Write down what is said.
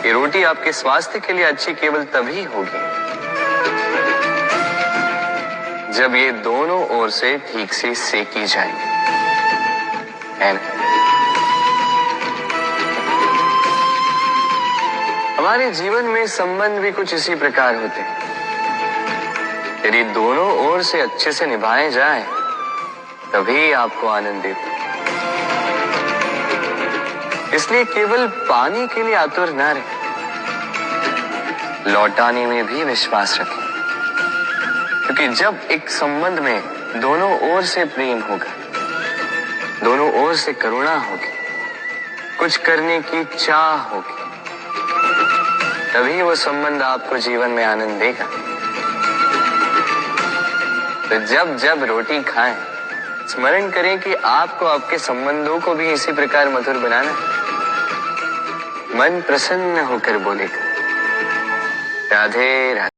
कि रोटी आपके स्वास्थ्य के लिए अच्छी केवल तभी होगी जब ये दोनों ओर से ठीक से सेकी जाए, है ना? हमारे जीवन में संबंध भी कुछ इसी प्रकार होते हैं। यदि दोनों ओर से अच्छे से निभाए जाए तभी आपको आनंद देते। इसलिए केवल पाने के लिए आतुर न रहे, लौटाने में भी विश्वास रखें। क्योंकि जब एक संबंध में दोनों ओर से प्रेम होगा, दोनों ओर से करुणा होगी, कुछ करने की चाह होगी, तभी वो संबंध आपको जीवन में आनंद देगा। तो जब जब रोटी खाएं, स्मरण करें कि आपको आपके संबंधों को भी इसी प्रकार मधुर बनाना है। मन प्रसन्न होकर बोलेगा, राधे राधे।